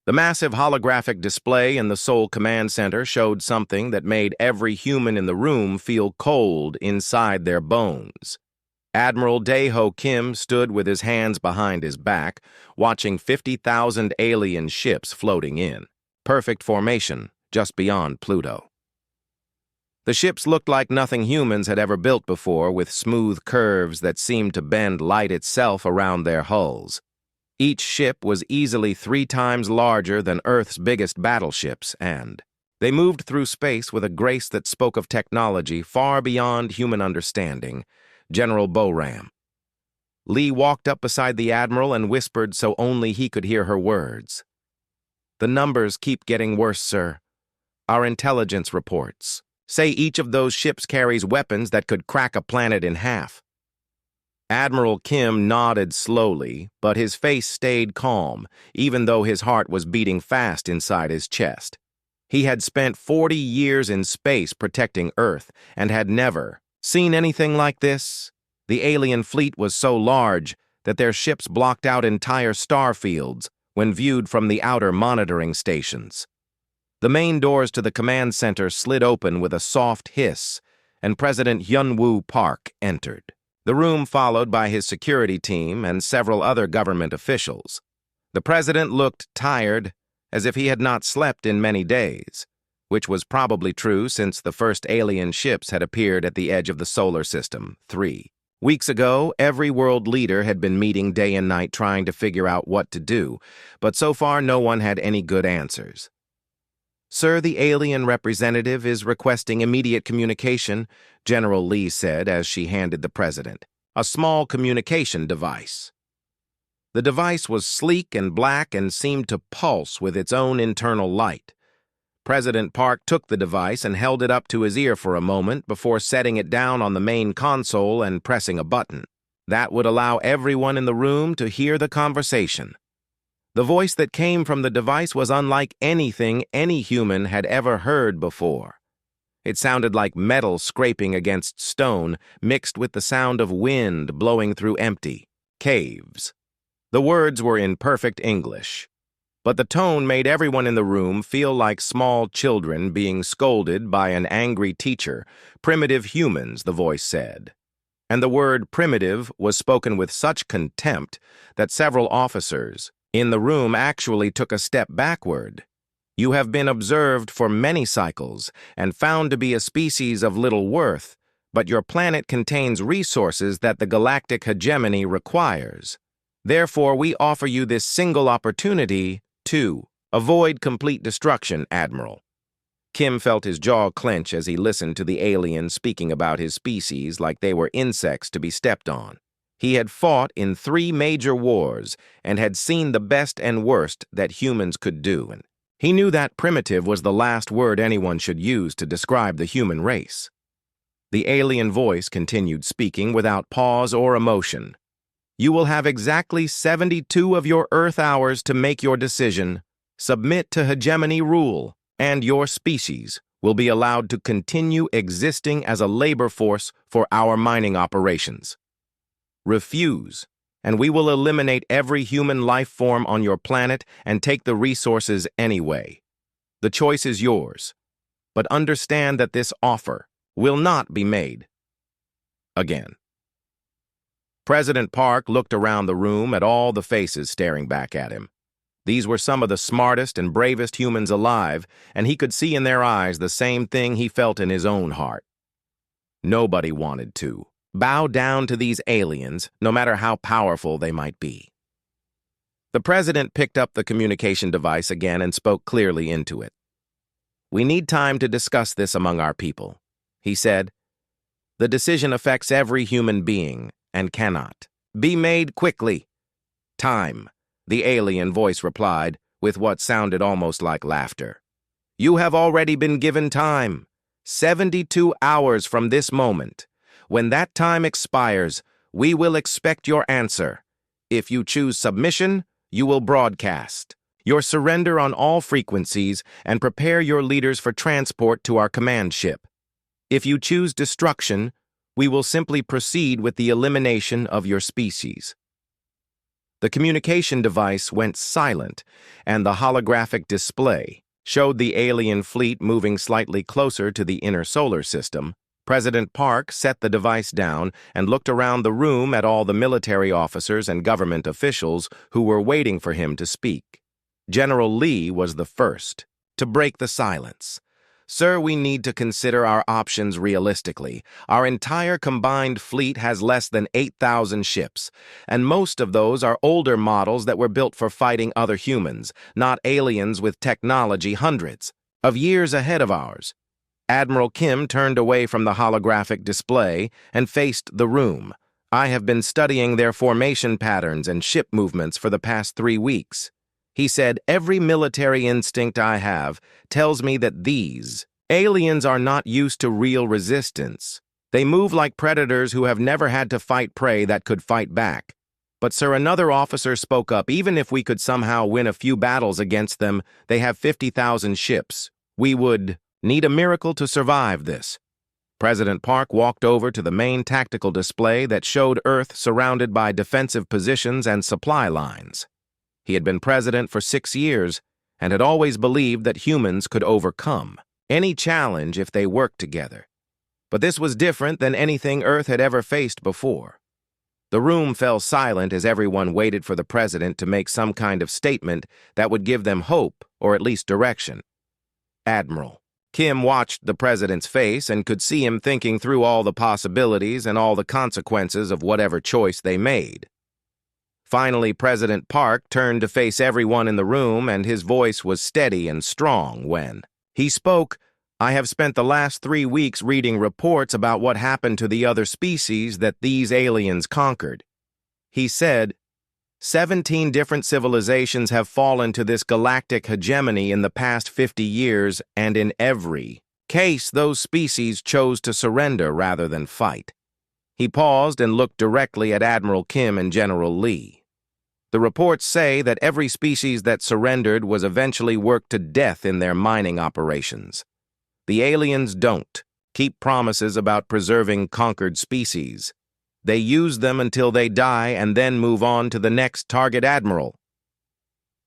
The massive holographic display in the Seoul Command Center showed something that made every human in the room feel cold inside their bones. Admiral Dae-ho Kim stood with his hands behind his back, watching 50,000 alien ships floating in. Perfect formation, just beyond Pluto. The ships looked like nothing humans had ever built before, with smooth curves that seemed to bend light itself around their hulls. Each ship was easily 3 times larger than Earth's biggest battleships, and they moved through space with a grace that spoke of technology far beyond human understanding. General Boram. Lee walked up beside the Admiral and whispered so only he could hear her words. "The numbers keep getting worse, sir. Our intelligence reports say each of those ships carries weapons that could crack a planet in half." Admiral Kim nodded slowly, but his face stayed calm, even though his heart was beating fast inside his chest. He had spent 40 years in space protecting Earth and had never seen anything like this. The alien fleet was so large that their ships blocked out entire star fields when viewed from the outer monitoring stations. The main doors to the command center slid open with a soft hiss, and President Hyun-woo Park entered. The room followed by his security team and several other government officials. The president looked tired, as if he had not slept in many days, which was probably true since the first alien ships had appeared at the edge of the solar system 3 weeks ago. Every world leader had been meeting day and night trying to figure out what to do, but so far no one had any good answers. "Sir, the alien representative is requesting immediate communication," General Lee said as she handed the president a small communication device. The device was sleek and black and seemed to pulse with its own internal light. President Park took the device and held it up to his ear for a moment before setting it down on the main console and pressing a button. That would allow everyone in the room to hear the conversation. The voice that came from the device was unlike anything any human had ever heard before. It sounded like metal scraping against stone, mixed with the sound of wind blowing through empty caves. The words were in perfect English, but the tone made everyone in the room feel like small children being scolded by an angry teacher. "Primitive humans," the voice said. And the word primitive was spoken with such contempt that several officers in the room actually took a step backward. "You have been observed for many cycles and found to be a species of little worth, but your planet contains resources that the galactic hegemony requires. Therefore, we offer you this single opportunity to avoid complete destruction, Admiral." Kim felt his jaw clench as he listened to the alien speaking about his species like they were insects to be stepped on. He had fought in 3 major wars and had seen the best and worst that humans could do, and he knew that primitive was the last word anyone should use to describe the human race. The alien voice continued speaking without pause or emotion. "You will have exactly 72 of your Earth hours to make your decision. Submit to hegemony rule, and your species will be allowed to continue existing as a labor force for our mining operations. Refuse, and we will eliminate every human life form on your planet and take the resources anyway. The choice is yours, but understand that this offer will not be made again." President Park looked around the room at all the faces staring back at him. These were some of the smartest and bravest humans alive, and he could see in their eyes the same thing he felt in his own heart. Nobody wanted to bow down to these aliens, no matter how powerful they might be. The president picked up the communication device again and spoke clearly into it. "We need time to discuss this among our people," he said. "The decision affects every human being and cannot be made quickly." "Time," the alien voice replied, with what sounded almost like laughter. "You have already been given time. 72 hours from this moment. When that time expires, we will expect your answer. If you choose submission, you will broadcast your surrender on all frequencies and prepare your leaders for transport to our command ship. If you choose destruction, we will simply proceed with the elimination of your species." The communication device went silent, and the holographic display showed the alien fleet moving slightly closer to the inner solar system. President Park set the device down and looked around the room at all the military officers and government officials who were waiting for him to speak. General Lee was the first to break the silence. "Sir, we need to consider our options realistically. Our entire combined fleet has less than 8,000 ships, and most of those are older models that were built for fighting other humans, not aliens with technology hundreds of years ahead of ours." Admiral Kim turned away from the holographic display and faced the room. "I have been studying their formation patterns and ship movements for the past 3 weeks. He said, "Every military instinct I have tells me that these aliens are not used to real resistance. They move like predators who have never had to fight prey that could fight back." "But sir," another officer spoke up, "even if we could somehow win a few battles against them, they have 50,000 ships. We would need a miracle to survive this." President Park walked over to the main tactical display that showed Earth surrounded by defensive positions and supply lines. He had been president for 6 years and had always believed that humans could overcome any challenge if they worked together. But this was different than anything Earth had ever faced before. The room fell silent as everyone waited for the president to make some kind of statement that would give them hope or at least direction. Admiral Kim watched the president's face and could see him thinking through all the possibilities and all the consequences of whatever choice they made. Finally, President Park turned to face everyone in the room, and his voice was steady and strong when he spoke. "I have spent the last 3 weeks reading reports about what happened to the other species that these aliens conquered." He said, 17 different civilizations have fallen to this galactic hegemony in the past 50 years, and in every case, those species chose to surrender rather than fight." He paused and looked directly at Admiral Kim and General Lee. "The reports say that every species that surrendered was eventually worked to death in their mining operations. The aliens don't keep promises about preserving conquered species. They use them until they die and then move on to the next target." Admiral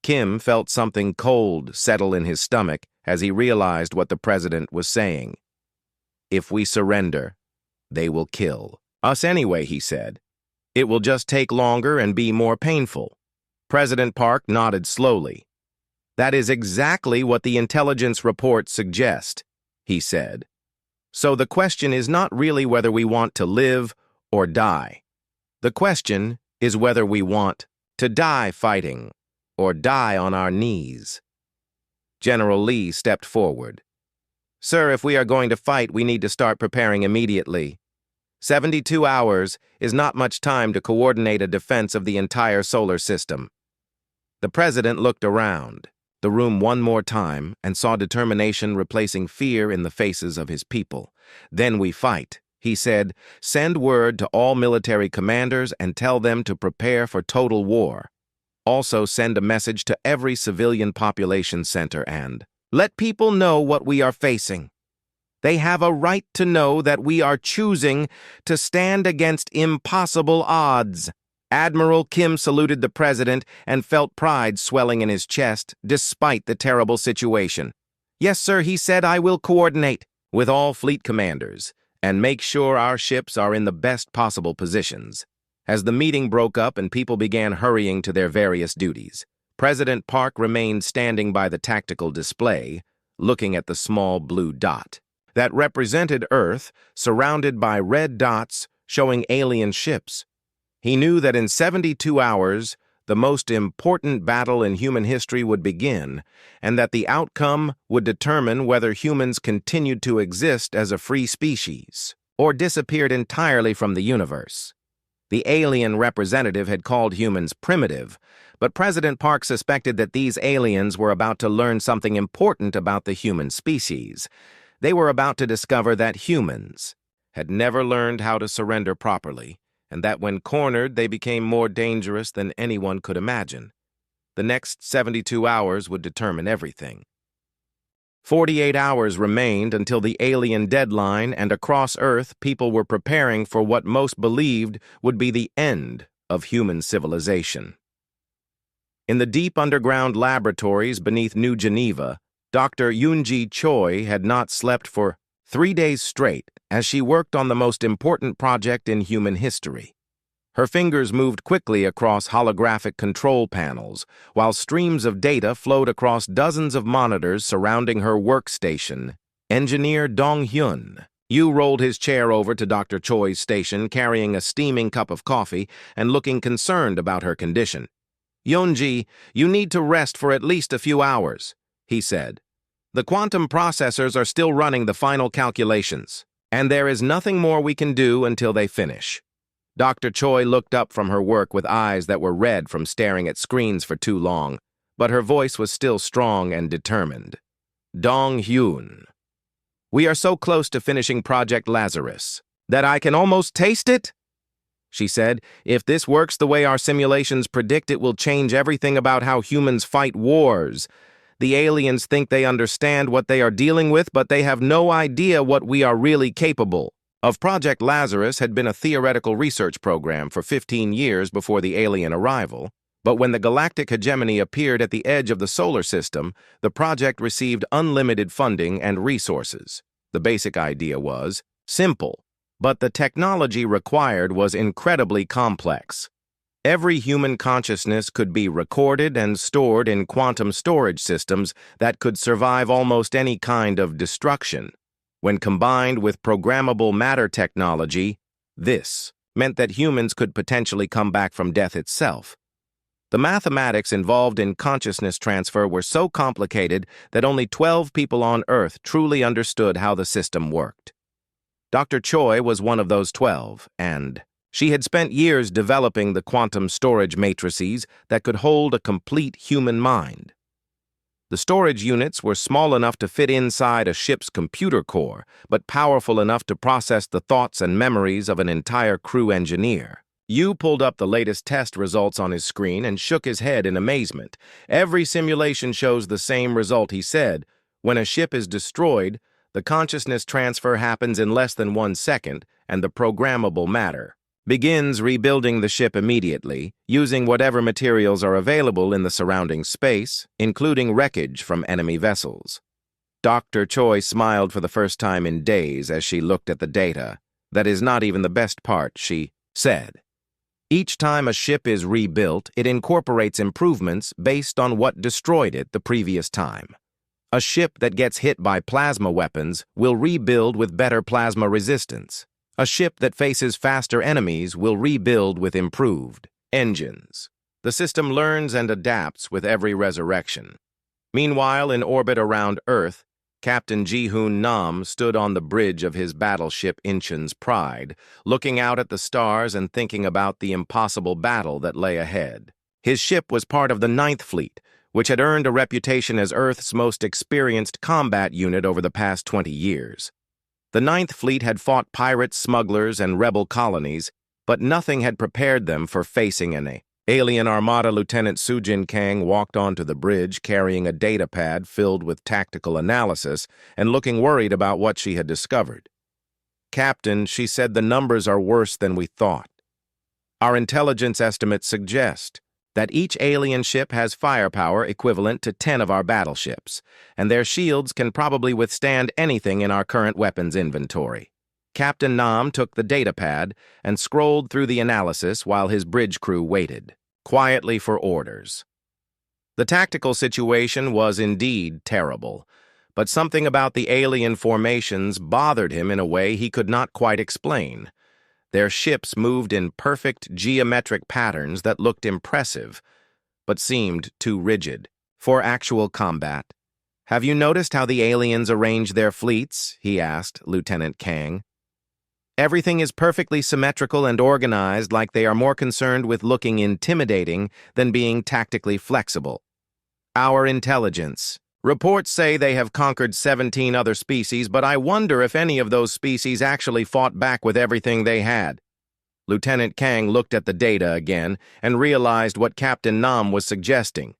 Kim felt something cold settle in his stomach as he realized what the president was saying. "If we surrender, they will kill us anyway," he said. "It will just take longer and be more painful." President Park nodded slowly. "That is exactly what the intelligence reports suggest," he said. "So the question is not really whether we want to live or die. The question is whether we want to die fighting or die on our knees." General Lee stepped forward. "Sir, if we are going to fight, we need to start preparing immediately. 72 hours is not much time to coordinate a defense of the entire solar system." The president looked around the room one more time and saw determination replacing fear in the faces of his people. "Then we fight," he said. "Send word to all military commanders and tell them to prepare for total war. Also send a message to every civilian population center and let people know what we are facing. They have a right to know that we are choosing to stand against impossible odds." Admiral Kim saluted the president and felt pride swelling in his chest despite the terrible situation. "Yes, sir," he said, "I will coordinate with all fleet commanders and make sure our ships are in the best possible positions." As the meeting broke up and people began hurrying to their various duties, President Park remained standing by the tactical display, looking at the small blue dot that represented Earth, surrounded by red dots showing alien ships. He knew that in 72 hours, the most important battle in human history would begin, and that the outcome would determine whether humans continued to exist as a free species or disappeared entirely from the universe. The alien representative had called humans primitive, but President Park suspected that these aliens were about to learn something important about the human species. They were about to discover that humans had never learned how to surrender properly, and that when cornered, they became more dangerous than anyone could imagine. The next 72 hours would determine everything. 48 hours remained until the alien deadline, and across Earth, people were preparing for what most believed would be the end of human civilization. In the deep underground laboratories beneath New Geneva, Dr. Yoonji Choi had not slept for 3 days straight as she worked on the most important project in human history. Her fingers moved quickly across holographic control panels, while streams of data flowed across dozens of monitors surrounding her workstation. Engineer Dong-hyun Yu rolled his chair over to Dr. Choi's station, carrying a steaming cup of coffee and looking concerned about her condition. "Yeonji, you need to rest for at least a few hours," he said. "The quantum processors are still running the final calculations, and there is nothing more we can do until they finish." Dr. Choi looked up from her work with eyes that were red from staring at screens for too long, but her voice was still strong and determined. "Dong-hyun, we are so close to finishing Project Lazarus that I can almost taste it," she said. "If this works the way our simulations predict, it will change everything about how humans fight wars. The aliens think they understand what they are dealing with, but they have no idea what we are really capable of." Project Lazarus had been a theoretical research program for 15 years before the alien arrival, but when the galactic hegemony appeared at the edge of the solar system, the project received unlimited funding and resources. The basic idea was simple, but the technology required was incredibly complex. Every human consciousness could be recorded and stored in quantum storage systems that could survive almost any kind of destruction. When combined with programmable matter technology, this meant that humans could potentially come back from death itself. The mathematics involved in consciousness transfer were so complicated that only 12 people on Earth truly understood how the system worked. Dr. Choi was one of those 12, and she had spent years developing the quantum storage matrices that could hold a complete human mind. The storage units were small enough to fit inside a ship's computer core, but powerful enough to process the thoughts and memories of an entire crew engineer. Yu pulled up the latest test results on his screen and shook his head in amazement. "Every simulation shows the same result," he said. "When a ship is destroyed, the consciousness transfer happens in less than 1 second, and the programmable matter begins rebuilding the ship immediately, using whatever materials are available in the surrounding space, including wreckage from enemy vessels." Dr. Choi smiled for the first time in days as she looked at the data. "That is not even the best part," she said. "Each time a ship is rebuilt, it incorporates improvements based on what destroyed it the previous time. A ship that gets hit by plasma weapons will rebuild with better plasma resistance. A ship that faces faster enemies will rebuild with improved engines. The system learns and adapts with every resurrection." Meanwhile, in orbit around Earth, Captain Ji-hoon Nam stood on the bridge of his battleship Incheon's Pride, looking out at the stars and thinking about the impossible battle that lay ahead. His ship was part of the 9th Fleet, which had earned a reputation as Earth's most experienced combat unit over the past 20 years. The 9th Fleet had fought pirates, smugglers, and rebel colonies, but nothing had prepared them for facing an alien armada. Lieutenant Sujin Kang walked onto the bridge carrying a data pad filled with tactical analysis and looking worried about what she had discovered. "Captain," she said, "the numbers are worse than we thought. Our intelligence estimates suggest that each alien ship has firepower equivalent to 10 of our battleships, and their shields can probably withstand anything in our current weapons inventory." Captain Nam took the datapad and scrolled through the analysis while his bridge crew waited quietly for orders. The tactical situation was indeed terrible, but something about the alien formations bothered him in a way he could not quite explain. Their ships moved in perfect geometric patterns that looked impressive, but seemed too rigid for actual combat. "Have you noticed how the aliens arrange their fleets?" he asked Lieutenant Kang. "Everything is perfectly symmetrical and organized, like they are more concerned with looking intimidating than being tactically flexible. Our intelligence reports say they have conquered 17 other species, but I wonder if any of those species actually fought back with everything they had." Lieutenant Kang looked at the data again and realized what Captain Nam was suggesting.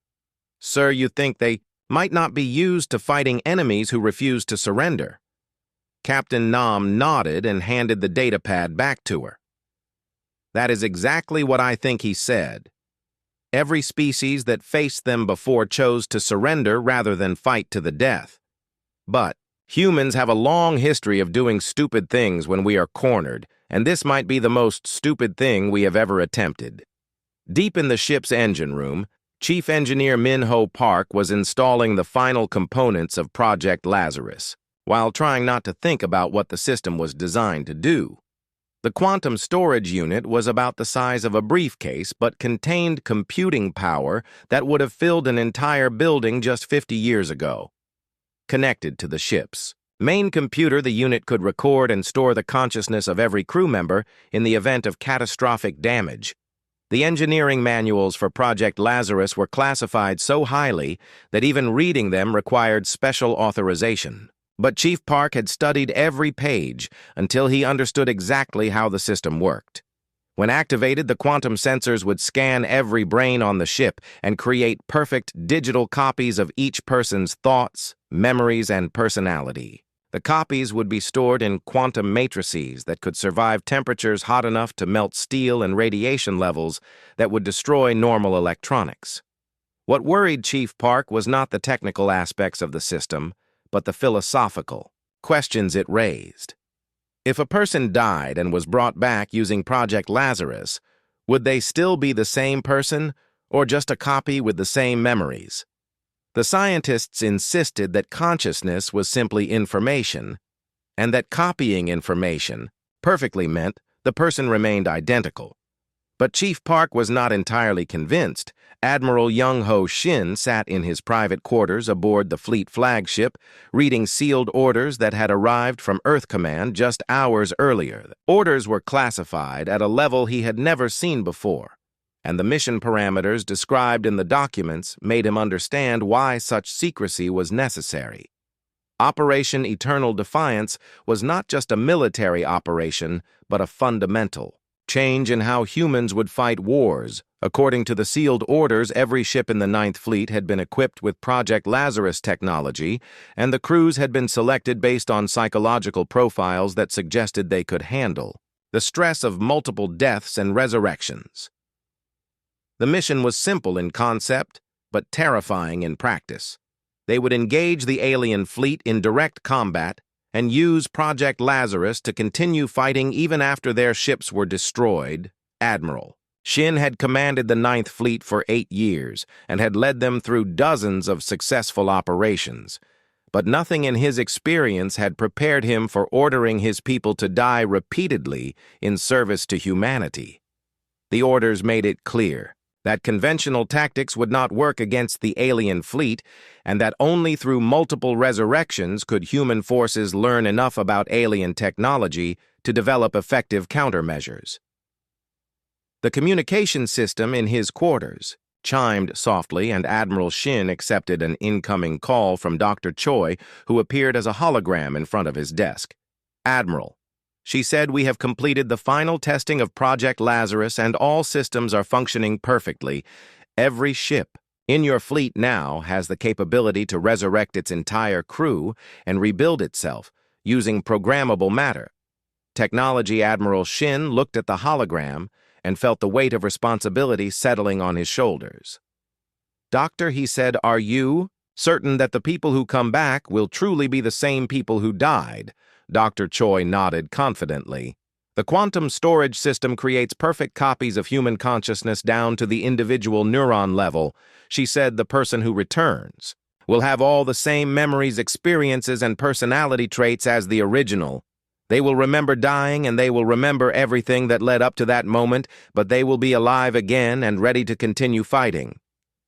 "Sir, you think they might not be used to fighting enemies who refuse to surrender?" Captain Nam nodded and handed the datapad back to her. "That is exactly what I think he said. Every species that faced them before chose to surrender rather than fight to the death. But humans have a long history of doing stupid things when we are cornered, and this might be the most stupid thing we have ever attempted. Deep in the ship's engine room, Chief Engineer Min-Ho Park was installing the final components of Project Lazarus, while trying not to think about what the system was designed to do. The quantum storage unit was about the size of a briefcase but contained computing power that would have filled an entire building just 50 years ago. Connected to the ship's main computer, the unit could record and store the consciousness of every crew member in the event of catastrophic damage. The engineering manuals for Project Lazarus were classified so highly that even reading them required special authorization. But Chief Park had studied every page until he understood exactly how the system worked. When activated, the quantum sensors would scan every brain on the ship and create perfect digital copies of each person's thoughts, memories, and personality. The copies would be stored in quantum matrices that could survive temperatures hot enough to melt steel and radiation levels that would destroy normal electronics. What worried Chief Park was not the technical aspects of the system, but the philosophical questions it raised. If a person died and was brought back using Project Lazarus, would they still be the same person, or just a copy with the same memories? The scientists insisted that consciousness was simply information, and that copying information perfectly meant the person remained identical. But Chief Park was not entirely convinced. Admiral Young-Ho Shin sat in his private quarters aboard the fleet flagship, reading sealed orders that had arrived from Earth Command just hours earlier. Orders were classified at a level he had never seen before, and the mission parameters described in the documents made him understand why such secrecy was necessary. Operation Eternal Defiance was not just a military operation, but a fundamental change in how humans would fight wars. According to the sealed orders, every ship in the Ninth Fleet had been equipped with Project Lazarus technology, and the crews had been selected based on psychological profiles that suggested they could handle the stress of multiple deaths and resurrections. The mission was simple in concept, but terrifying in practice. They would engage the alien fleet in direct combat and use Project Lazarus to continue fighting even after their ships were destroyed. Admiral Shin had commanded the Ninth Fleet for 8 years and had led them through dozens of successful operations, but nothing in his experience had prepared him for ordering his people to die repeatedly in service to humanity. The orders made it clear that conventional tactics would not work against the alien fleet, and that only through multiple resurrections could human forces learn enough about alien technology to develop effective countermeasures. The communication system in his quarters chimed softly, and Admiral Shin accepted an incoming call from Dr. Choi, who appeared as a hologram in front of his desk. "Admiral," she said, "we have completed the final testing of Project Lazarus and all systems are functioning perfectly. Every ship in your fleet now has the capability to resurrect its entire crew and rebuild itself using programmable matter." Technology Admiral Shin looked at the hologram and felt the weight of responsibility settling on his shoulders. "Doctor," he said, "are you certain that the people who come back will truly be the same people who died?" Dr. Choi nodded confidently. "The quantum storage system creates perfect copies of human consciousness down to the individual neuron level," she said. "The person who returns will have all the same memories, experiences, and personality traits as the original. They will remember dying, and they will remember everything that led up to that moment, but they will be alive again and ready to continue fighting."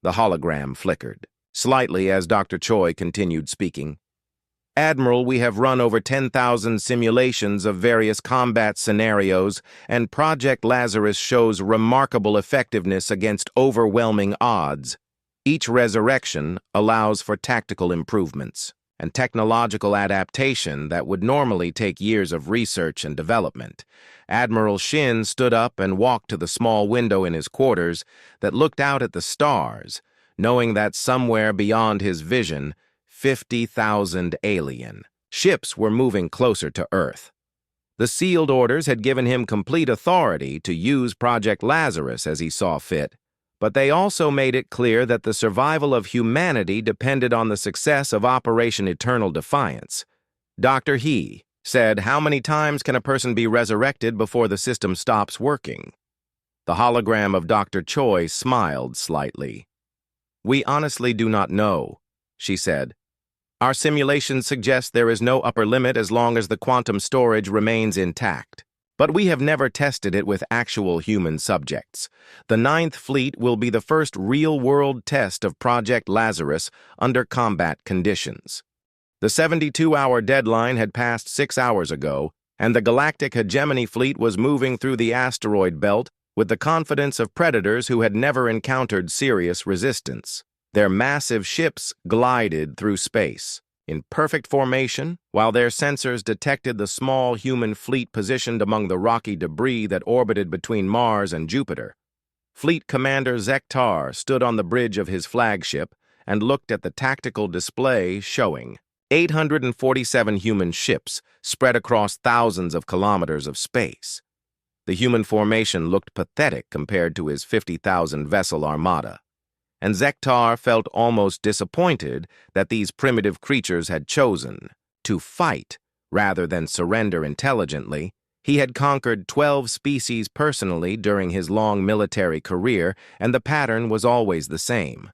The hologram flickered slightly as Dr. Choi continued speaking. "Admiral, we have run over 10,000 simulations of various combat scenarios, and Project Lazarus shows remarkable effectiveness against overwhelming odds. Each resurrection allows for tactical improvements and technological adaptation that would normally take years of research and development." Admiral Shin stood up and walked to the small window in his quarters that looked out at the stars, knowing that somewhere beyond his vision, 50,000 alien ships were moving closer to Earth. The sealed orders had given him complete authority to use Project Lazarus as he saw fit, But they also made it clear that the survival of humanity depended on the success of Operation Eternal Defiance. Dr. He said, "How many times can a person be resurrected before the system stops working?" The hologram of Dr. Choi smiled slightly. "We honestly do not know," she said. "Our simulations suggest there is no upper limit as long as the quantum storage remains intact. But we have never tested it with actual human subjects. The Ninth Fleet will be the first real-world test of Project Lazarus under combat conditions." The 72-hour deadline had passed 6 hours ago, and the Galactic Hegemony Fleet was moving through the asteroid belt with the confidence of predators who had never encountered serious resistance. Their massive ships glided through space, in perfect formation, while their sensors detected the small human fleet positioned among the rocky debris that orbited between Mars and Jupiter. Fleet Commander Zektar stood on the bridge of his flagship and looked at the tactical display showing 847 human ships spread across thousands of kilometers of space. The human formation looked pathetic compared to his 50,000-vessel armada, and Zektar felt almost disappointed that these primitive creatures had chosen to fight rather than surrender intelligently. He had conquered 12 species personally during his long military career, and the pattern was always the same.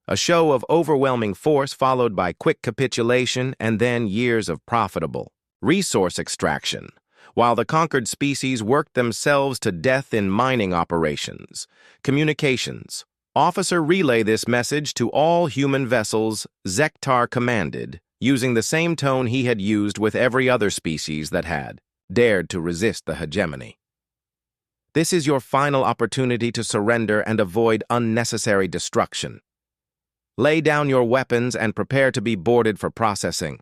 A show of overwhelming force followed by quick capitulation and then years of profitable resource extraction, while the conquered species worked themselves to death in mining operations. Communications. "Officer, relay this message to all human vessels," Zektar commanded, using the same tone he had used with every other species that had dared to resist the hegemony. "This is your final opportunity to surrender and avoid unnecessary destruction. Lay down your weapons and prepare to be boarded for processing."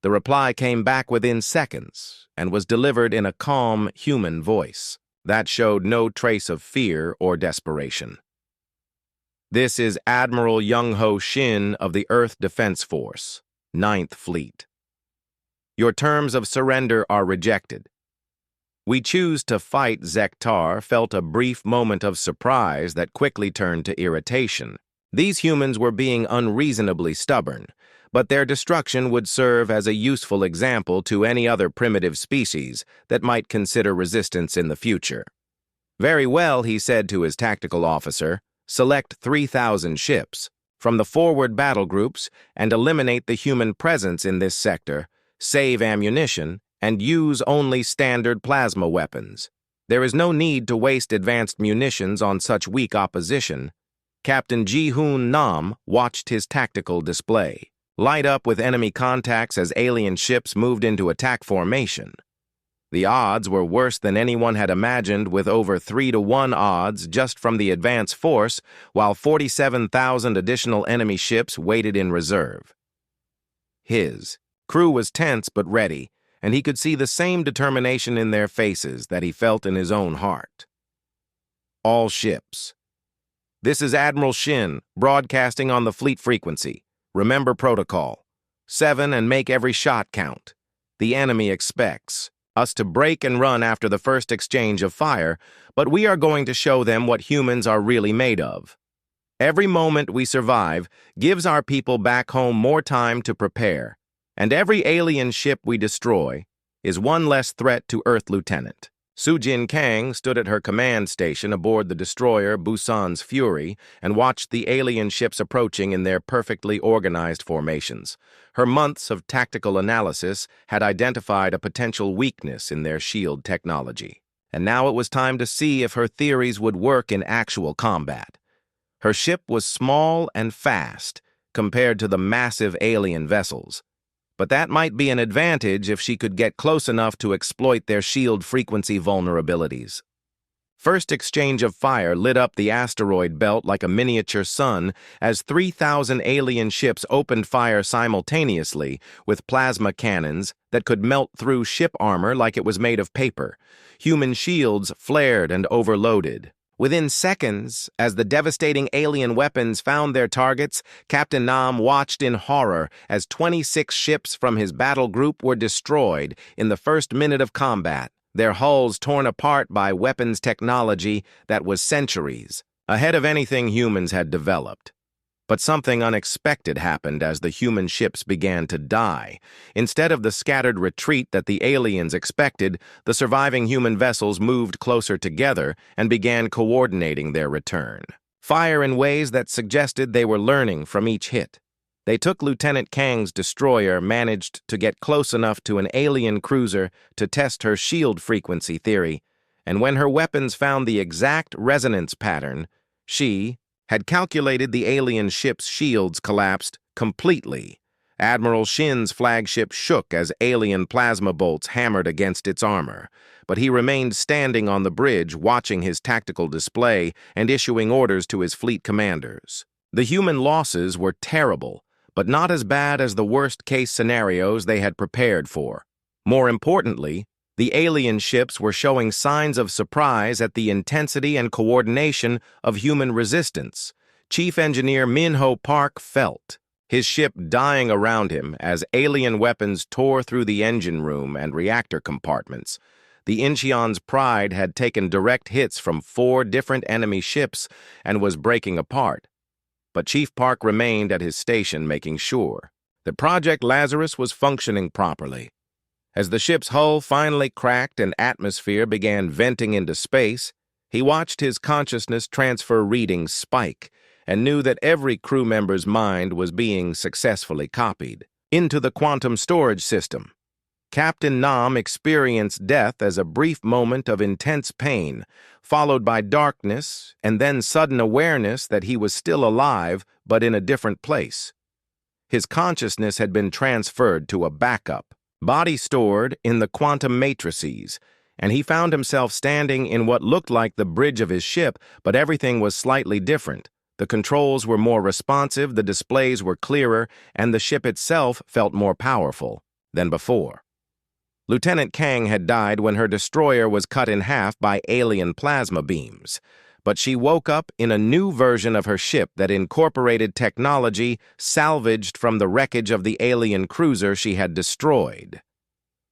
The reply came back within seconds and was delivered in a calm, human voice that showed no trace of fear or desperation. "This is Admiral Young-Ho Shin of the Earth Defense Force, Ninth Fleet. Your terms of surrender are rejected. We choose to fight." Zektar felt a brief moment of surprise that quickly turned to irritation. These humans were being unreasonably stubborn, but their destruction would serve as a useful example to any other primitive species that might consider resistance in the future. "Very well," he said to his tactical officer. "Select 3,000 ships from the forward battle groups and eliminate the human presence in this sector, save ammunition, and use only standard plasma weapons. There is no need to waste advanced munitions on such weak opposition." Captain Ji-Hoon Nam watched his tactical display light up with enemy contacts as alien ships moved into attack formation. The odds were worse than anyone had imagined, with over 3-to-1 odds just from the advance force, while 47,000 additional enemy ships waited in reserve. His crew was tense but ready, and he could see the same determination in their faces that he felt in his own heart. "All ships. This is Admiral Shin, broadcasting on the fleet frequency. Remember protocol. 7 and make every shot count. The enemy expects us to break and run after the first exchange of fire, but we are going to show them what humans are really made of. Every moment we survive gives our people back home more time to prepare, and every alien ship we destroy is one less threat to Earth Lieutenant." Sujin Kang stood at her command station aboard the destroyer Busan's Fury and watched the alien ships approaching in their perfectly organized formations. Her months of tactical analysis had identified a potential weakness in their shield technology, and now it was time to see if her theories would work in actual combat. Her ship was small and fast compared to the massive alien vessels, but that might be an advantage if she could get close enough to exploit their shield frequency vulnerabilities. First exchange of fire lit up the asteroid belt like a miniature sun as 3,000 alien ships opened fire simultaneously with plasma cannons that could melt through ship armor like it was made of paper. Human shields flared and overloaded. Within seconds, as the devastating alien weapons found their targets, Captain Nam watched in horror as 26 ships from his battle group were destroyed in the first minute of combat, their hulls torn apart by weapons technology that was centuries ahead of anything humans had developed. But something unexpected happened as the human ships began to die. Instead of the scattered retreat that the aliens expected, the surviving human vessels moved closer together and began coordinating their return. Fire in ways that suggested they were learning from each hit. They took Lieutenant Kang's destroyer, managed to get close enough to an alien cruiser to test her shield frequency theory, and when her weapons found the exact resonance pattern, she had calculated the alien ship's shields collapsed completely. Admiral Shin's flagship shook as alien plasma bolts hammered against its armor, but he remained standing on the bridge, watching his tactical display and issuing orders to his fleet commanders. The human losses were terrible, but not as bad as the worst-case scenarios they had prepared for. More importantly, the alien ships were showing signs of surprise at the intensity and coordination of human resistance. Chief Engineer Min-Ho Park felt his ship dying around him as alien weapons tore through the engine room and reactor compartments. The Incheon's Pride had taken direct hits from 4 different enemy ships and was breaking apart. But Chief Park remained at his station, making sure that Project Lazarus was functioning properly. As the ship's hull finally cracked and atmosphere began venting into space, he watched his consciousness transfer readings spike and knew that every crew member's mind was being successfully copied into the quantum storage system. Captain Nam experienced death as a brief moment of intense pain, followed by darkness and then sudden awareness that he was still alive but in a different place. His consciousness had been transferred to a backup, body stored in the quantum matrices, and he found himself standing in what looked like the bridge of his ship, but everything was slightly different. The controls were more responsive, the displays were clearer, and the ship itself felt more powerful than before. Lieutenant Kang had died when her destroyer was cut in half by alien plasma beams, but she woke up in a new version of her ship that incorporated technology salvaged from the wreckage of the alien cruiser she had destroyed.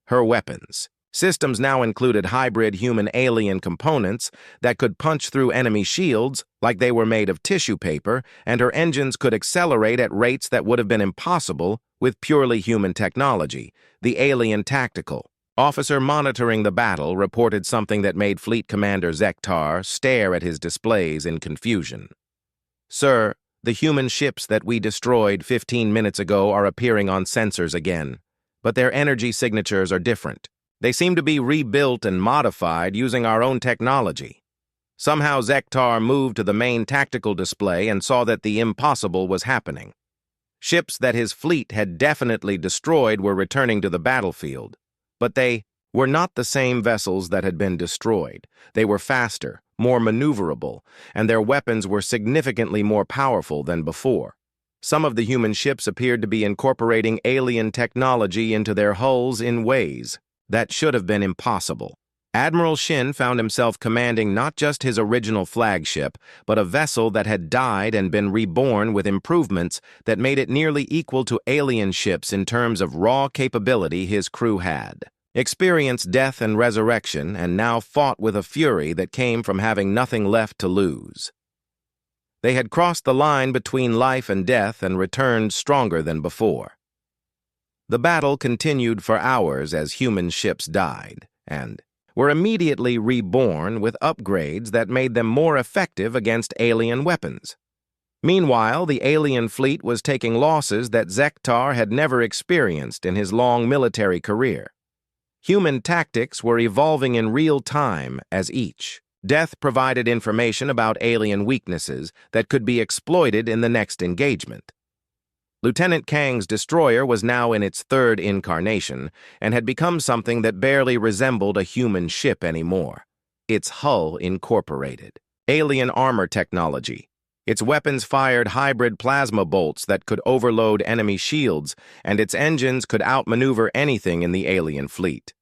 Her weapons. Systems now included hybrid human-alien components that could punch through enemy shields like they were made of tissue paper, and her engines could accelerate at rates that would have been impossible with purely human technology. The alien tactical officer monitoring the battle reported something that made Fleet Commander Zektar stare at his displays in confusion. "Sir, the human ships that we destroyed 15 minutes ago are appearing on sensors again, but their energy signatures are different. They seem to be rebuilt and modified using our own technology." Somehow Zektar moved to the main tactical display and saw that the impossible was happening. Ships that his fleet had definitely destroyed were returning to the battlefield, but they were not the same vessels that had been destroyed. They were faster, more maneuverable, and their weapons were significantly more powerful than before. Some of the human ships appeared to be incorporating alien technology into their hulls in ways that should have been impossible. Admiral Shin found himself commanding not just his original flagship, but a vessel that had died and been reborn with improvements that made it nearly equal to alien ships in terms of raw capability his crew had. Experienced death and resurrection, and now fought with a fury that came from having nothing left to lose. They had crossed the line between life and death and returned stronger than before. The battle continued for hours as human ships died, and were immediately reborn with upgrades that made them more effective against alien weapons. Meanwhile, the alien fleet was taking losses that Zektar had never experienced in his long military career. Human tactics were evolving in real time as each death provided information about alien weaknesses that could be exploited in the next engagement. Lieutenant Kang's destroyer was now in its 3rd incarnation and had become something that barely resembled a human ship anymore. Its hull incorporated alien armor technology. Its weapons fired hybrid plasma bolts that could overload enemy shields, and its engines could outmaneuver anything in the alien fleet.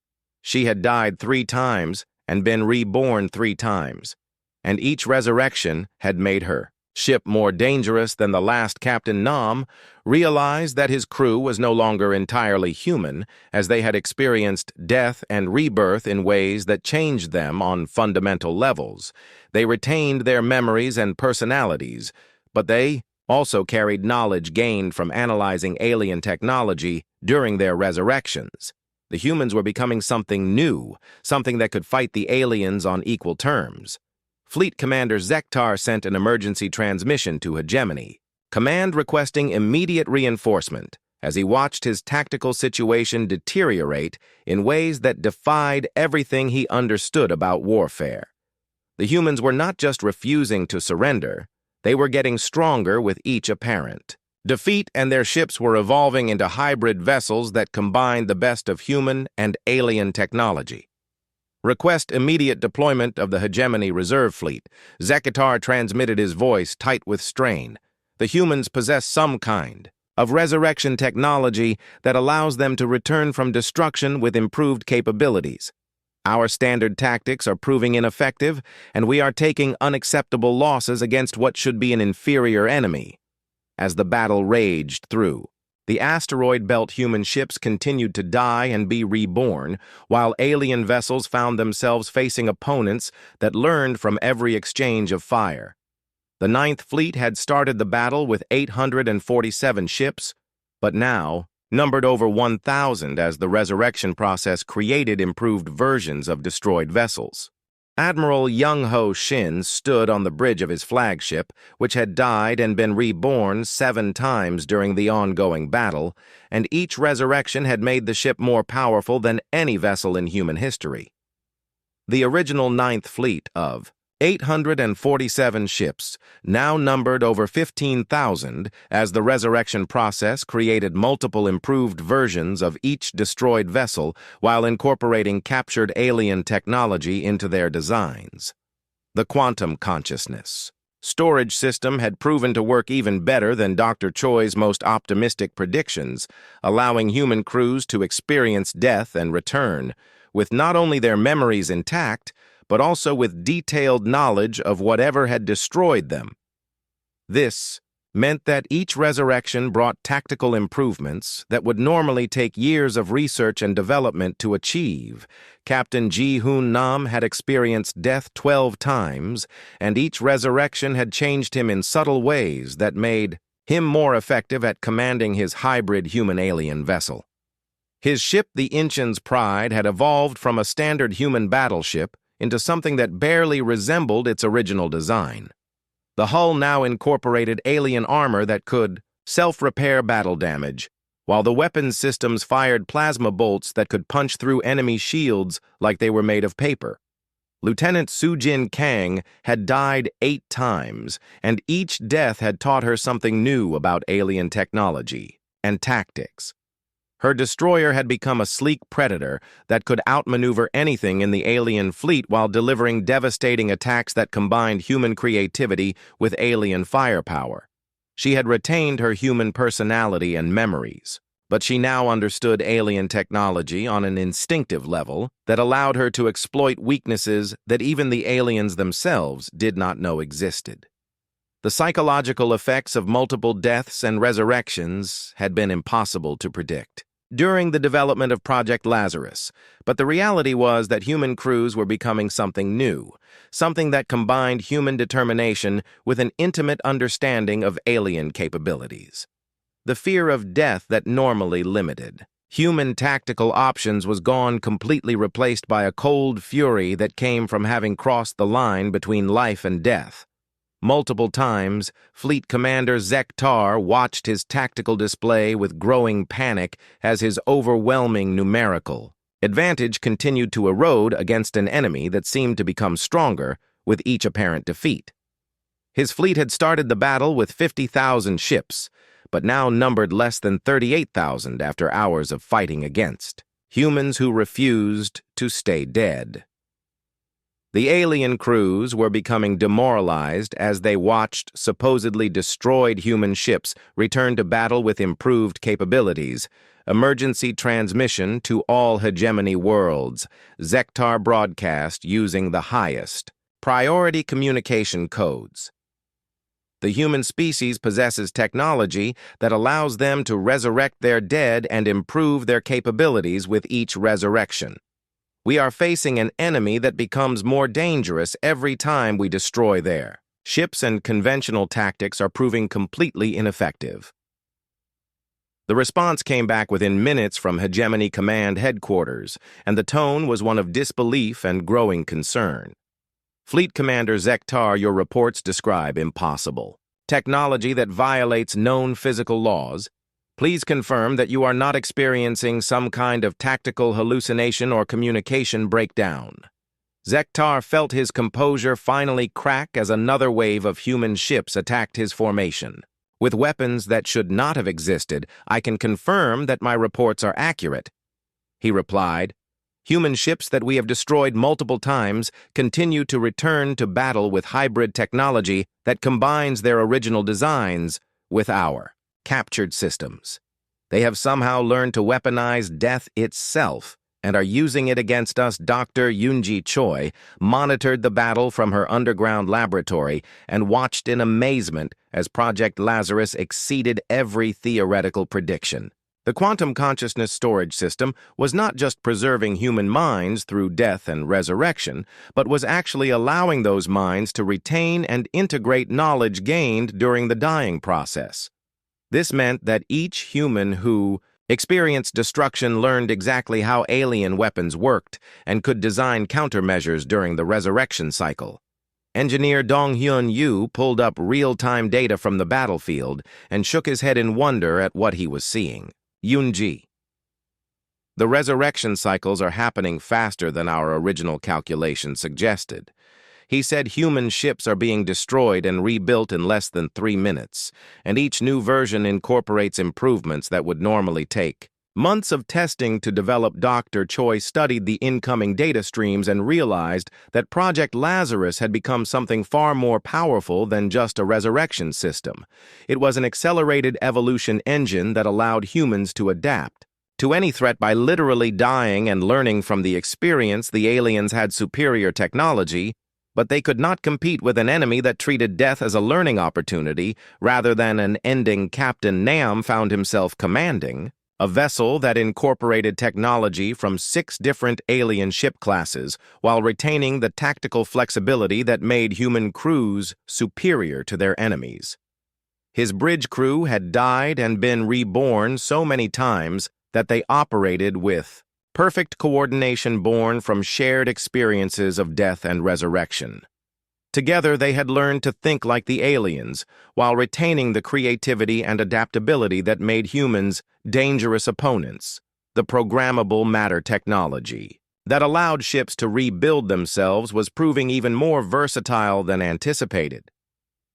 She had died 3 times and been reborn 3 times, and each resurrection had made her ship more dangerous than the last Captain Nam, realized that his crew was no longer entirely human, as they had experienced death and rebirth in ways that changed them on fundamental levels. They retained their memories and personalities, but they also carried knowledge gained from analyzing alien technology during their resurrections. The humans were becoming something new, something that could fight the aliens on equal terms. Fleet Commander Zektar sent an emergency transmission to Hegemony, command requesting immediate reinforcement as he watched his tactical situation deteriorate in ways that defied everything he understood about warfare. The humans were not just refusing to surrender, they were getting stronger with each apparent. Defeat and their ships were evolving into hybrid vessels that combined the best of human and alien technology. Request immediate deployment of the Hegemony Reserve Fleet. Zektar transmitted his voice tight with strain. The humans possess some kind of resurrection technology that allows them to return from destruction with improved capabilities. Our standard tactics are proving ineffective, and we are taking unacceptable losses against what should be an inferior enemy. As the battle raged through, the asteroid belt human ships continued to die and be reborn, while alien vessels found themselves facing opponents that learned from every exchange of fire. The Ninth Fleet had started the battle with 847 ships, but now numbered over 1,000 as the resurrection process created improved versions of destroyed vessels. Admiral Young-Ho Shin stood on the bridge of his flagship, which had died and been reborn 7 times during the ongoing battle, and each resurrection had made the ship more powerful than any vessel in human history. The original Ninth Fleet of 847 ships now numbered over 15,000 as the resurrection process created multiple improved versions of each destroyed vessel while incorporating captured alien technology into their designs. The quantum consciousness storage system had proven to work even better than Dr. Choi's most optimistic predictions, allowing human crews to experience death and return, with not only their memories intact, but also with detailed knowledge of whatever had destroyed them. This meant that each resurrection brought tactical improvements that would normally take years of research and development to achieve. Captain Ji-Hoon Nam had experienced death 12 times, and each resurrection had changed him in subtle ways that made him more effective at commanding his hybrid human-alien vessel. His ship, the Inchen's Pride, had evolved from a standard human battleship into something that barely resembled its original design. The hull now incorporated alien armor that could self-repair battle damage, while the weapons systems fired plasma bolts that could punch through enemy shields like they were made of paper. Lieutenant Sujin Kang had died 8 times, and each death had taught her something new about alien technology and tactics. Her destroyer had become a sleek predator that could outmaneuver anything in the alien fleet while delivering devastating attacks that combined human creativity with alien firepower. She had retained her human personality and memories, but she now understood alien technology on an instinctive level that allowed her to exploit weaknesses that even the aliens themselves did not know existed. The psychological effects of multiple deaths and resurrections had been impossible to predict during the development of Project Lazarus, but the reality was that human crews were becoming something new, something that combined human determination with an intimate understanding of alien capabilities. The fear of death that normally limited human tactical options was gone, completely replaced by a cold fury that came from having crossed the line between life and death. Multiple times, Fleet Commander Zektar watched his tactical display with growing panic as his overwhelming numerical advantage continued to erode against an enemy that seemed to become stronger with each apparent defeat. His fleet had started the battle with 50,000 ships, but now numbered less than 38,000 after hours of fighting against humans who refused to stay dead. The alien crews were becoming demoralized as they watched supposedly destroyed human ships return to battle with improved capabilities. Emergency transmission to all hegemony worlds. Zektar broadcast using the highest priority communication codes. The human species possesses technology that allows them to resurrect their dead and improve their capabilities with each resurrection. We are facing an enemy that becomes more dangerous every time we destroy their ships, and conventional tactics are proving completely ineffective. The response came back within minutes from Hegemony Command Headquarters, and the tone was one of disbelief and growing concern. Fleet Commander Zektar, your reports describe impossible technology that violates known physical laws. Please confirm that you are not experiencing some kind of tactical hallucination or communication breakdown. Zektar felt his composure finally crack as another wave of human ships attacked his formation. With weapons that should not have existed, I can confirm that my reports are accurate, he replied. Human ships that we have destroyed multiple times continue to return to battle with hybrid technology that combines their original designs with our captured systems. They have somehow learned to weaponize death itself and are using it against us. Dr. Yoonji Choi monitored the battle from her underground laboratory and watched in amazement as Project Lazarus exceeded every theoretical prediction. The quantum consciousness storage system was not just preserving human minds through death and resurrection, but was actually allowing those minds to retain and integrate knowledge gained during the dying process. This meant that each human who experienced destruction learned exactly how alien weapons worked and could design countermeasures during the resurrection cycle. Engineer Dong-hyun Yu pulled up real-time data from the battlefield and shook his head in wonder at what he was seeing. Yoonji. The resurrection cycles are happening faster than our original calculation suggested. He said human ships are being destroyed and rebuilt in less than 3 minutes, and each new version incorporates improvements that would normally take months of testing to develop. Dr. Choi studied the incoming data streams and realized that Project Lazarus had become something far more powerful than just a resurrection system. It was an accelerated evolution engine that allowed humans to adapt to any threat by literally dying and learning from the experience. The aliens had superior technology, but they could not compete with an enemy that treated death as a learning opportunity rather than an ending. Captain Nam found himself commanding a vessel that incorporated technology from 6 different alien ship classes while retaining the tactical flexibility that made human crews superior to their enemies. His bridge crew had died and been reborn so many times that they operated with perfect coordination born from shared experiences of death and resurrection. Together, they had learned to think like the aliens, while retaining the creativity and adaptability that made humans dangerous opponents. The programmable matter technology that allowed ships to rebuild themselves was proving even more versatile than anticipated.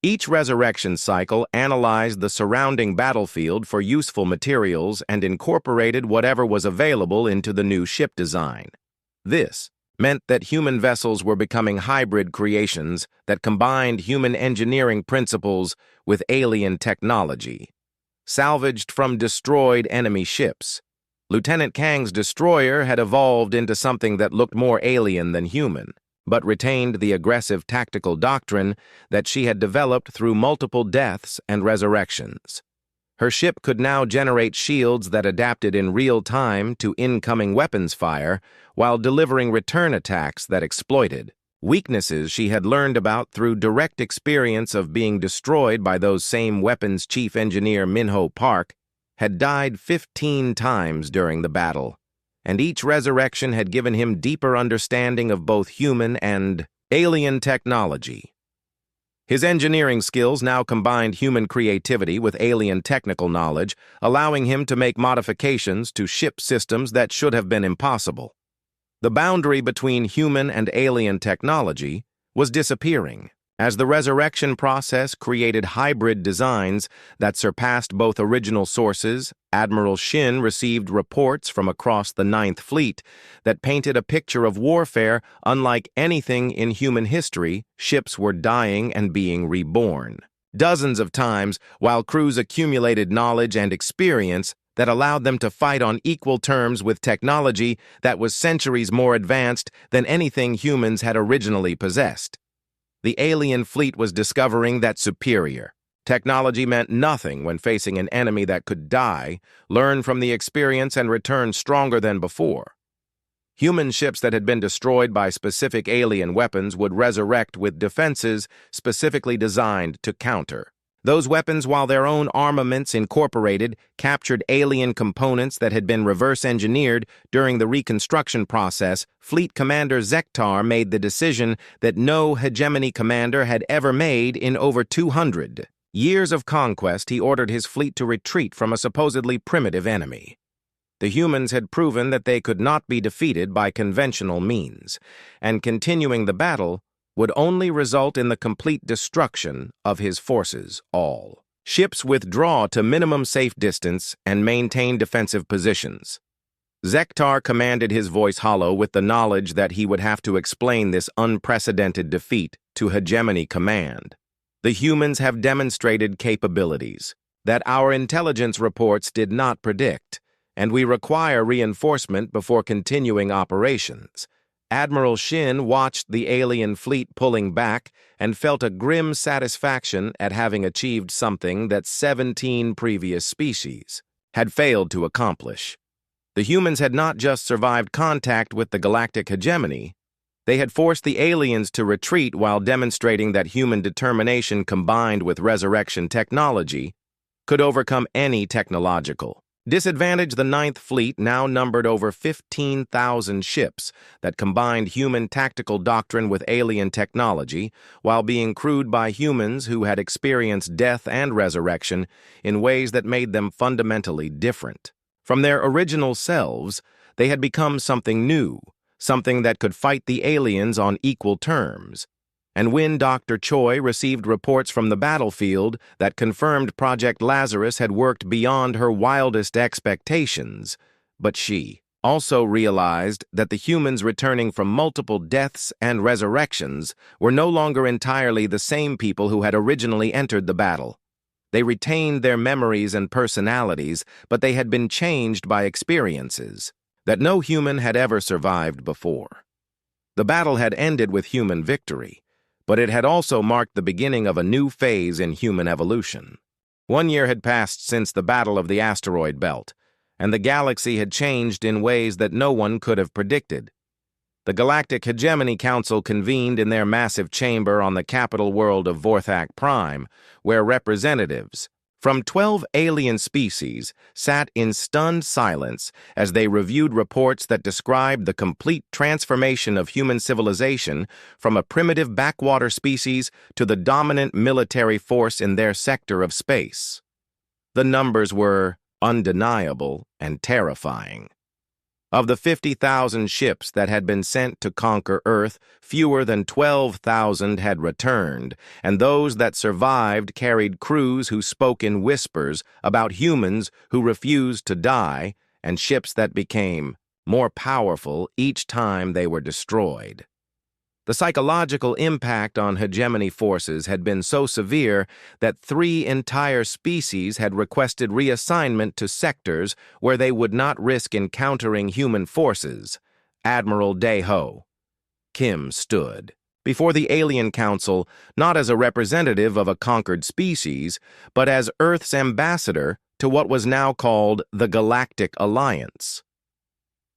Each resurrection cycle analyzed the surrounding battlefield for useful materials and incorporated whatever was available into the new ship design. This meant that human vessels were becoming hybrid creations that combined human engineering principles with alien technology. Salvaged from destroyed enemy ships, Lieutenant Kang's destroyer had evolved into something that looked more alien than human, but retained the aggressive tactical doctrine that she had developed through multiple deaths and resurrections. Her ship could now generate shields that adapted in real time to incoming weapons fire while delivering return attacks that exploited weaknesses she had learned about through direct experience of being destroyed by those same weapons. Chief Engineer Minho Park had died 15 times during the battle, and each resurrection had given him deeper understanding of both human and alien technology. His engineering skills now combined human creativity with alien technical knowledge, allowing him to make modifications to ship systems that should have been impossible. The boundary between human and alien technology was disappearing, as the resurrection process created hybrid designs that surpassed both original sources. Admiral Shin received reports from across the Ninth Fleet that painted a picture of warfare unlike anything in human history. Ships were dying and being reborn dozens of times, while crews accumulated knowledge and experience that allowed them to fight on equal terms with technology that was centuries more advanced than anything humans had originally possessed. The alien fleet was discovering that superior Technology meant nothing when facing an enemy that could die, learn from the experience, and return stronger than before. Human ships that had been destroyed by specific alien weapons would resurrect with defenses specifically designed to counter. Those weapons, while their own armaments incorporated, captured alien components that had been reverse-engineered during the reconstruction process. Fleet Commander Zektar made the decision that no hegemony commander had ever made in over 200 years of conquest. He ordered his fleet to retreat from a supposedly primitive enemy. The humans had proven that they could not be defeated by conventional means, and continuing the battle would only result in the complete destruction of his forces. All ships withdraw to minimum safe distance and maintain defensive positions. Zektar commanded, his voice hollow with the knowledge that he would have to explain this unprecedented defeat to Hegemony Command. The humans have demonstrated capabilities that our intelligence reports did not predict, and we require reinforcement before continuing operations. Admiral Shin watched the alien fleet pulling back and felt a grim satisfaction at having achieved something that 17 previous species had failed to accomplish. The humans had not just survived contact with the galactic hegemony, they had forced the aliens to retreat while demonstrating that human determination combined with resurrection technology could overcome any technological disadvantage. The Ninth Fleet now numbered over 15,000 ships that combined human tactical doctrine with alien technology, while being crewed by humans who had experienced death and resurrection in ways that made them fundamentally different. From their original selves, they had become something new, something that could fight the aliens on equal terms. And when Dr. Choi received reports from the battlefield that confirmed Project Lazarus had worked beyond her wildest expectations, but she also realized that the humans returning from multiple deaths and resurrections were no longer entirely the same people who had originally entered the battle. They retained their memories and personalities, but they had been changed by experiences that no human had ever survived before. The battle had ended with human victory, but it had also marked the beginning of a new phase in human evolution. 1 year had passed since the Battle of the Asteroid Belt, and the galaxy had changed in ways that no one could have predicted. The Galactic Hegemony Council convened in their massive chamber on the capital world of Vorthak Prime, where representatives from 12 alien species sat in stunned silence as they reviewed reports that described the complete transformation of human civilization from a primitive backwater species to the dominant military force in their sector of space. The numbers were undeniable and terrifying. Of the 50,000 ships that had been sent to conquer Earth, fewer than 12,000 had returned, and those that survived carried crews who spoke in whispers about humans who refused to die and ships that became more powerful each time they were destroyed. The psychological impact on hegemony forces had been so severe that 3 entire species had requested reassignment to sectors where they would not risk encountering human forces. Admiral Dae-ho Kim stood before the Alien Council not as a representative of a conquered species, but as Earth's ambassador to what was now called the Galactic Alliance.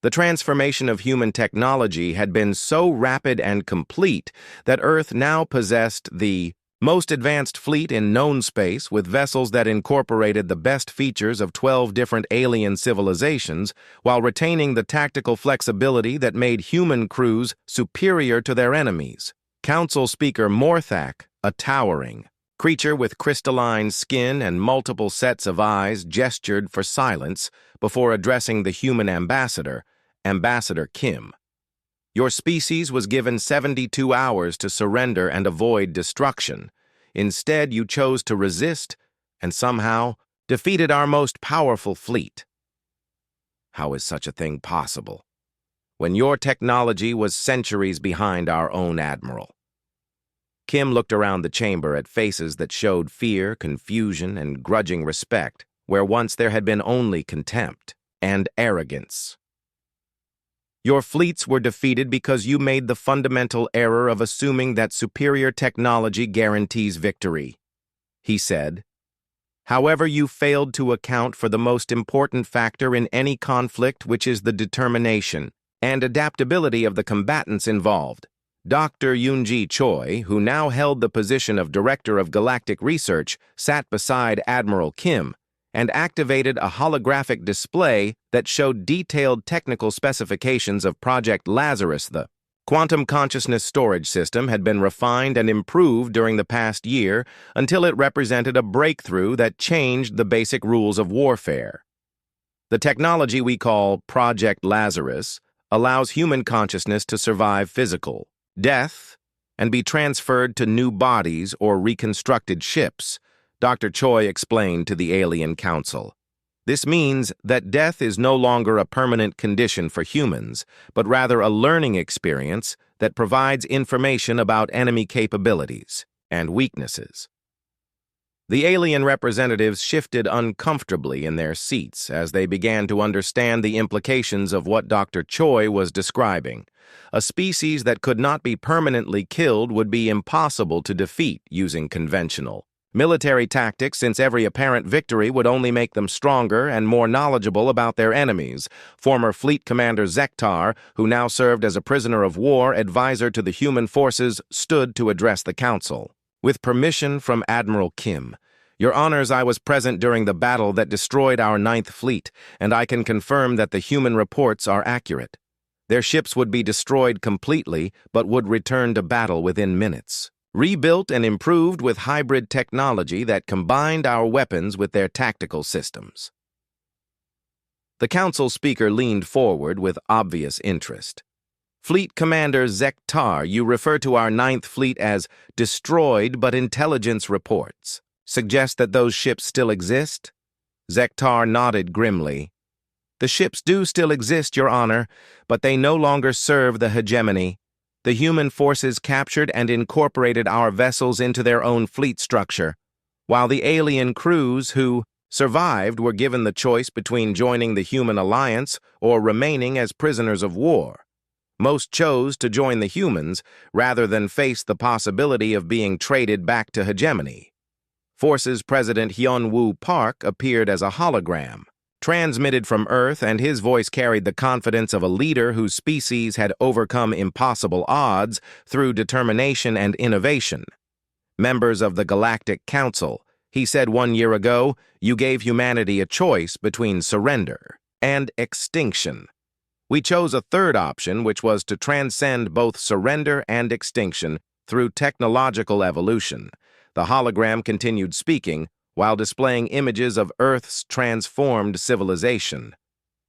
The transformation of human technology had been so rapid and complete that Earth now possessed the most advanced fleet in known space, with vessels that incorporated the best features of 12 different alien civilizations, while retaining the tactical flexibility that made human crews superior to their enemies. Council Speaker Morthak, a towering creature with crystalline skin and multiple sets of eyes, gestured for silence before addressing the human ambassador, Ambassador Kim. Your species was given 72 hours to surrender and avoid destruction. Instead, you chose to resist and somehow defeated our most powerful fleet. How is such a thing possible, when your technology was centuries behind our own admiral? Kim looked around the chamber at faces that showed fear, confusion, and grudging respect, where once there had been only contempt and arrogance. Your fleets were defeated because you made the fundamental error of assuming that superior technology guarantees victory. he said. However, you failed to account for the most important factor in any conflict, which is the determination and adaptability of the combatants involved. Dr. Yoonji Choi, who now held the position of Director of Galactic Research, sat beside Admiral Kim and activated a holographic display that showed detailed technical specifications of Project Lazarus. The quantum consciousness storage system had been refined and improved during the past year until it represented a breakthrough that changed the basic rules of warfare. The technology we call Project Lazarus allows human consciousness to survive physical death and be transferred to new bodies or reconstructed ships, Dr. Choi explained to the Alien Council. This means that death is no longer a permanent condition for humans, but rather a learning experience that provides information about enemy capabilities and weaknesses. The alien representatives shifted uncomfortably in their seats as they began to understand the implications of what Dr. Choi was describing. A species that could not be permanently killed would be impossible to defeat using conventional military tactics, since every apparent victory would only make them stronger and more knowledgeable about their enemies. Former Fleet Commander Zektar, who now served as a prisoner of war advisor to the human forces, stood to address the council. With permission from Admiral Kim, Your Honors, I was present during the battle that destroyed our 9th Fleet, and I can confirm that the human reports are accurate. Their ships would be destroyed completely, but would return to battle within minutes. Rebuilt and improved with hybrid technology that combined our weapons with their tactical systems. The council speaker leaned forward with obvious interest. Fleet Commander Zektar, you refer to our 9th Fleet as destroyed, but intelligence reports suggest that those ships still exist? Zektar nodded grimly. The ships do still exist, Your Honor, but they no longer serve the hegemony. The human forces captured and incorporated our vessels into their own fleet structure, while the alien crews who survived were given the choice between joining the human alliance or remaining as prisoners of war. Most chose to join the humans rather than face the possibility of being traded back to hegemony. Forces President Hyun-woo Park appeared as a hologram, transmitted from Earth, and his voice carried the confidence of a leader whose species had overcome impossible odds through determination and innovation. Members of the Galactic Council, he said 1 year ago, you gave humanity a choice between surrender and extinction. We chose a third option, which was to transcend both surrender and extinction through technological evolution. The hologram continued speaking, while displaying images of Earth's transformed civilization.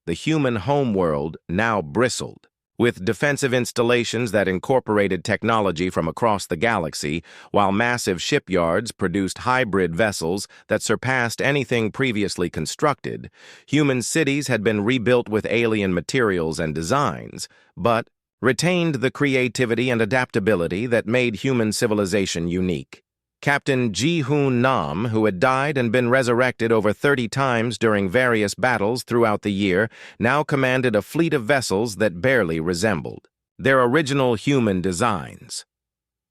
The human homeworld now bristled with defensive installations that incorporated technology from across the galaxy, while massive shipyards produced hybrid vessels that surpassed anything previously constructed. Human cities had been rebuilt with alien materials and designs, but retained the creativity and adaptability that made human civilization unique. Captain Ji-hoon Nam, who had died and been resurrected over 30 times during various battles throughout the year, now commanded a fleet of vessels that barely resembled their original human designs.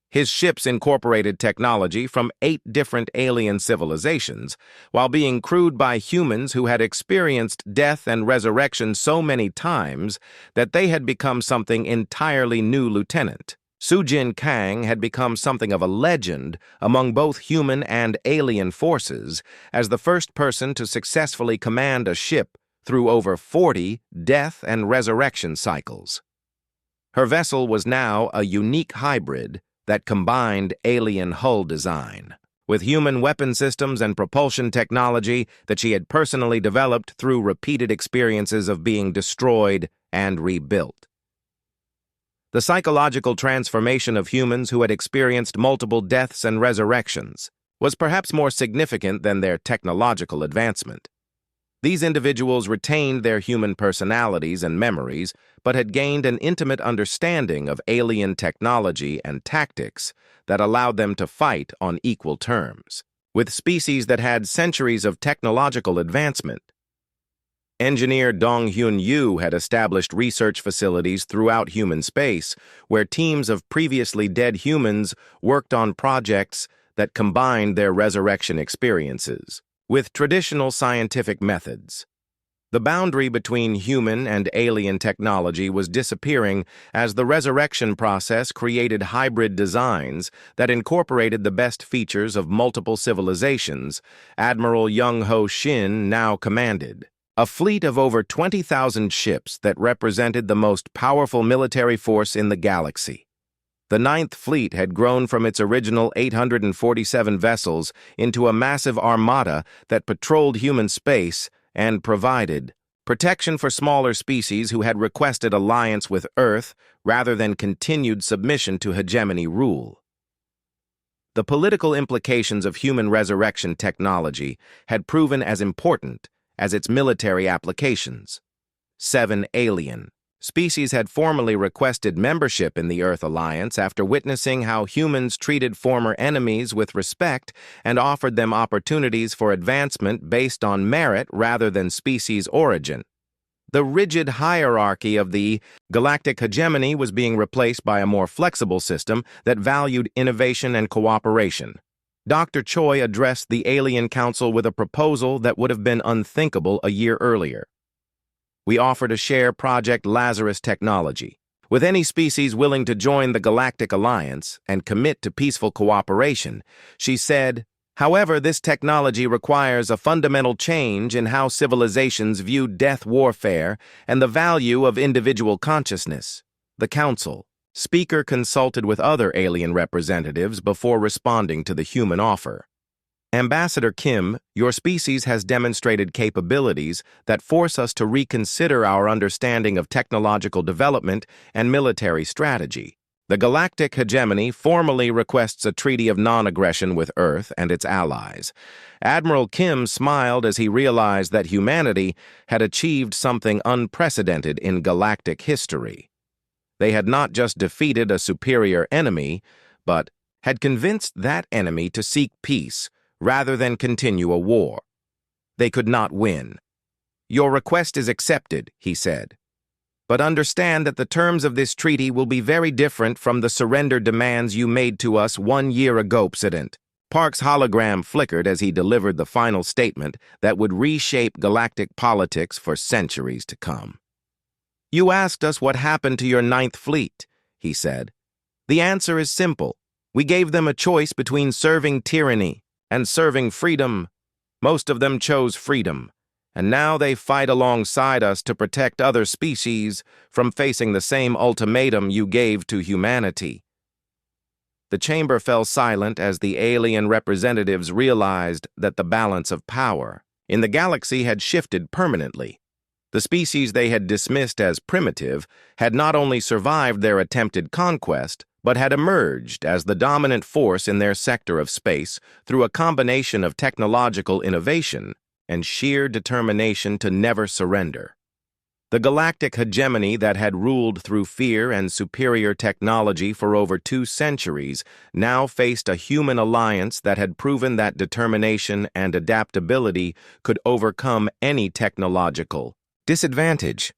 His ships incorporated technology from 8 different alien civilizations, while being crewed by humans who had experienced death and resurrection so many times that they had become something entirely new. Lieutenant Sujin Kang had become something of a legend among both human and alien forces as the first person to successfully command a ship through over 40 death and resurrection cycles. Her vessel was now a unique hybrid that combined alien hull design with human weapon systems and propulsion technology that she had personally developed through repeated experiences of being destroyed and rebuilt. The psychological transformation of humans who had experienced multiple deaths and resurrections was perhaps more significant than their technological advancement. These individuals retained their human personalities and memories, but had gained an intimate understanding of alien technology and tactics that allowed them to fight on equal terms with species that had centuries of technological advancement. Engineer Dong-Hyun Yu had established research facilities throughout human space where teams of previously dead humans worked on projects that combined their resurrection experiences with traditional scientific methods. The boundary between human and alien technology was disappearing as the resurrection process created hybrid designs that incorporated the best features of multiple civilizations. Admiral Young-Ho Shin now commanded a fleet of over 20,000 ships that represented the most powerful military force in the galaxy. The Ninth Fleet had grown from its original 847 vessels into a massive armada that patrolled human space and provided protection for smaller species who had requested alliance with Earth rather than continued submission to hegemony rule. The political implications of human resurrection technology had proven as important as its military applications. 7 alien species had formally requested membership in the Earth Alliance after witnessing how humans treated former enemies with respect and offered them opportunities for advancement based on merit rather than species origin. The rigid hierarchy of the galactic hegemony was being replaced by a more flexible system that valued innovation and cooperation. Dr. Choi addressed the Alien Council with a proposal that would have been unthinkable a year earlier. We offer to share Project Lazarus technology with any species willing to join the Galactic Alliance and commit to peaceful cooperation, she said. However, this technology requires a fundamental change in how civilizations view death warfare and the value of individual consciousness. The Council speaker consulted with other alien representatives before responding to the human offer. Ambassador Kim, your species has demonstrated capabilities that force us to reconsider our understanding of technological development and military strategy. The galactic hegemony formally requests a treaty of non-aggression with Earth and its allies. Admiral Kim smiled as he realized that humanity had achieved something unprecedented in galactic history. They had not just defeated a superior enemy, but had convinced that enemy to seek peace rather than continue a war. They could not win. Your request is accepted, he said. But understand that the terms of this treaty will be very different from the surrender demands you made to us 1 year ago, President. Park's hologram flickered as he delivered the final statement that would reshape galactic politics for centuries to come. You asked us what happened to your Ninth Fleet, he said. The answer is simple. We gave them a choice between serving tyranny and serving freedom. Most of them chose freedom, and now they fight alongside us to protect other species from facing the same ultimatum you gave to humanity. The chamber fell silent as the alien representatives realized that the balance of power in the galaxy had shifted permanently. The species they had dismissed as primitive had not only survived their attempted conquest, but had emerged as the dominant force in their sector of space through a combination of technological innovation and sheer determination to never surrender. The galactic hegemony that had ruled through fear and superior technology for over 2 centuries now faced a human alliance that had proven that determination and adaptability could overcome any technological disadvantage.